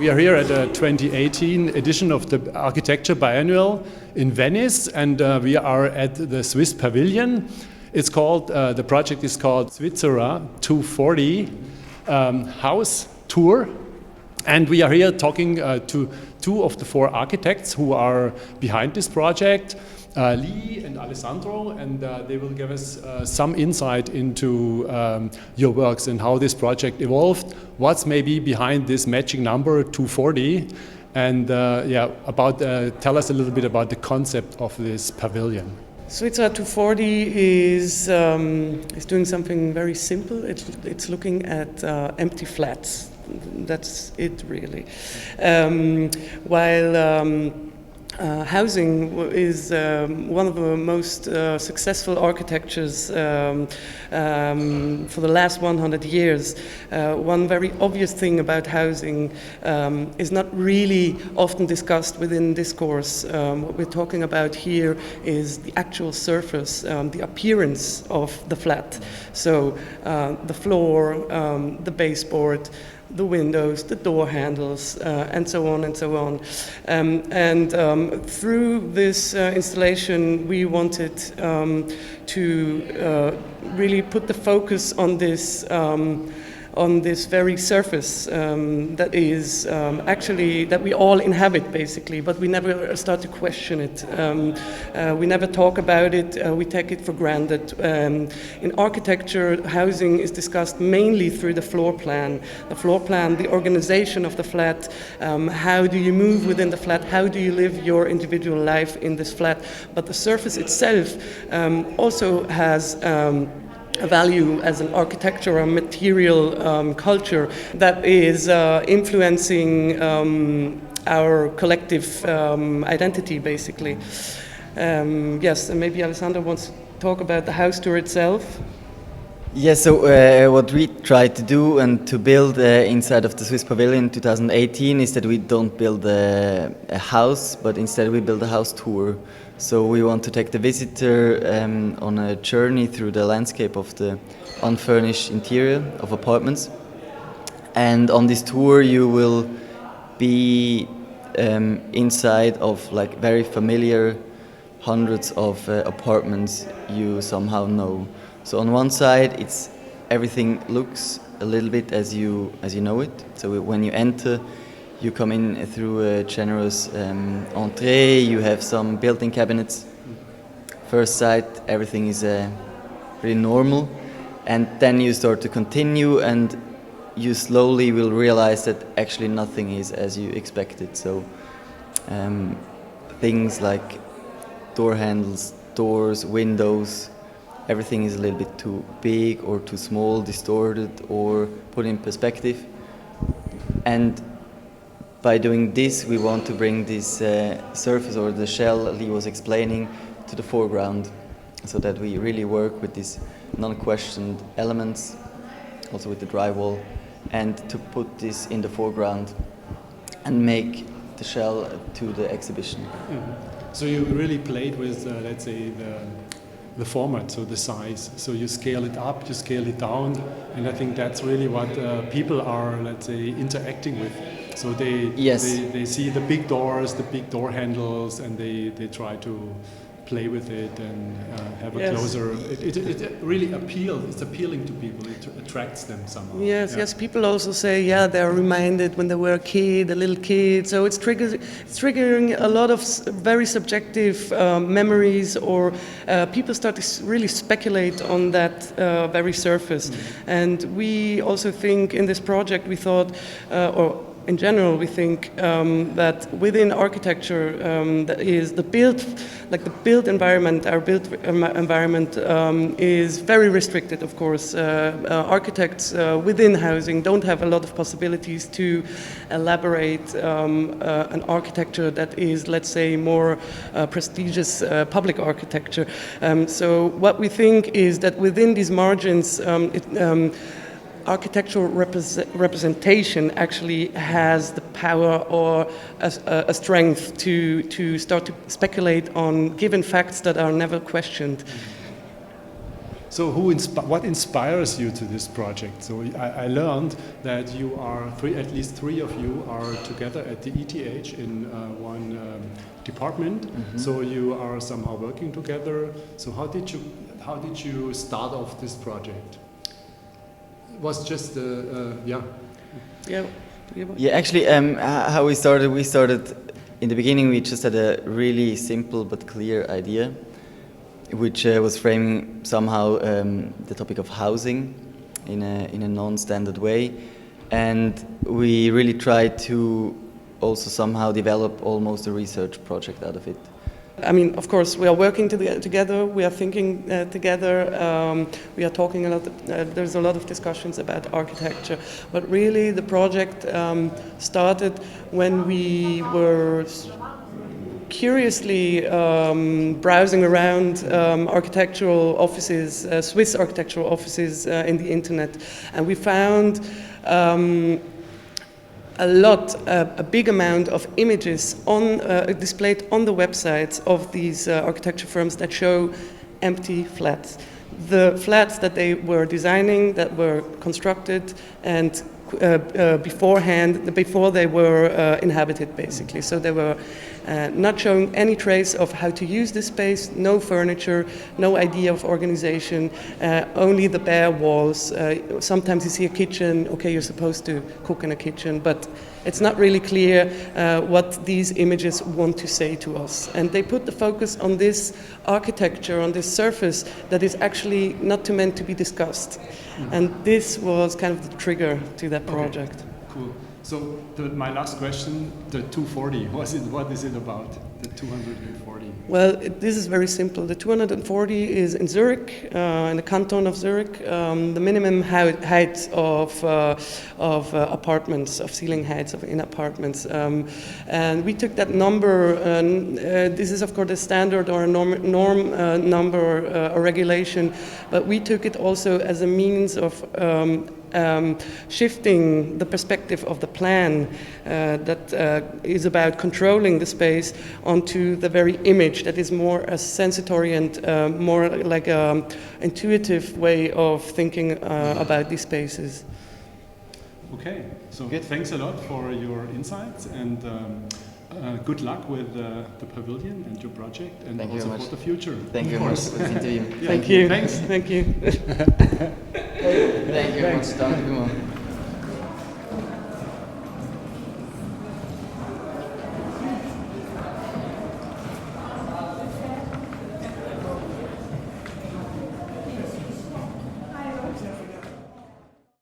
We are here at the 2018 edition of the Architecture Biennial in Venice, and we are at the Swiss Pavilion. It's called, the project is called Svizzera 240 House Tour. And we are here talking to two of the four architects who are behind this project, Lee and Alessandro, and they will give us some insight into your works and how this project evolved, what's maybe behind this magic number 240, and tell us a little bit about the concept of this pavilion. Svizzera 240 is doing something very simple. It's looking at empty flats. That's it, really. While housing is one of the most successful architectures for the last 100 years. One very obvious thing about housing is not really often discussed within discourse. What we're talking about here is the actual surface, the appearance of the flat. So the floor, the baseboard, the windows, the door handles, and so on and so on. Through this installation, we wanted to really put the focus on this very surface that is actually that we all inhabit, basically, but we never start to question it. We never talk about it. We take it for granted. In architecture, housing is discussed mainly through the floor plan. The floor plan, the organization of the flat. How do you move within the flat? How do you live your individual life in this flat? But the surface itself also has a value as an architecture or material culture that is influencing our collective identity, basically. Yes, and maybe Alessandro wants to talk about the house tour itself. Yes, so what we tried to do and to build inside of the Swiss Pavilion 2018 is that we don't build a house, but instead we build a house tour. So we want to take the visitor on a journey through the landscape of the unfurnished interior of apartments. And on this tour you will be inside of like very familiar hundreds of apartments you somehow know. So on one side, it's everything looks a little bit as you know it. So when you enter, you come in through a generous entree. You have some built-in cabinets. First sight, everything is really normal, and then you start to continue, and you slowly will realize that actually nothing is as you expected. So things like door handles, doors, windows. Everything is a little bit too big or too small, distorted or put in perspective. And by doing this, we want to bring this surface or the shell Lee was explaining to the foreground, so that we really work with these non-questioned elements, also with the drywall, and to put this in the foreground and make the shell to the exhibition. Mm-hmm. So you really played with, let's say, the format, so the size. So you scale it up, you scale it down, and I think that's really what people are, let's say, interacting with. So they see the big doors, the big door handles, and they try to play with it and have a closer. It really appeals. It's appealing to people. It attracts them somehow. Yes. People also say, they're reminded when they were a little kid. So it's triggering a lot of very subjective memories, or people start to really speculate on that very surface. Mm-hmm. And we also think in this project, we thought, or in general, we think that within architecture, that is the built environment, our built environment is very restricted, of course. Architects within housing don't have a lot of possibilities to elaborate an architecture that is, let's say, more prestigious public architecture. So what we think is that within these margins, architectural representation actually has the power or a strength to start to speculate on given facts that are never questioned. So what inspires you to this project? So I learned that you are at least three of you are together at the ETH in one department. Mm-hmm. So you are somehow working together. So how did you start off this project? It was just yeah. Yeah, actually, how we started in the beginning. We just had a really simple but clear idea, which was framing somehow the topic of housing in a non-standard way, and we really tried to also somehow develop almost a research project out of it. I mean, of course, we are working together, we are thinking together, we are talking a lot, there's a lot of discussions about architecture, but really the project started when we were curiously browsing around architectural offices, Swiss architectural offices in the internet, and we found a big amount of images displayed on the websites of these architecture firms that show empty flats. The flats that they were designing, that were constructed and before they were inhabited, basically. So they were not showing any trace of how to use this space, no furniture, no idea of organization, only the bare walls. Sometimes you see a kitchen, okay, you're supposed to cook in a kitchen, but it's not really clear what these images want to say to us. And they put the focus on this architecture, on this surface that is actually not meant to be discussed. Mm-hmm. And this was kind of the trigger to that project. Okay. Cool. So my last question, the 240, what is it about, the 240? Well, this is very simple. The 240 is in Zurich, in the canton of Zurich, the minimum height of apartments, of ceiling heights in apartments. And we took that number, this is of course a standard or a norm number or regulation, but we took it also as a means of shifting the perspective of the plan that is about controlling the space onto the very image that is more a sensory and more like an intuitive way of thinking about these spaces. Okay, so good. Thanks a lot for your insights and good luck with the pavilion and your project and Thank also you for the future. Thank you very much for this interview. Thank you. Thanks. Thank you. Thank you very much. Dank u wel.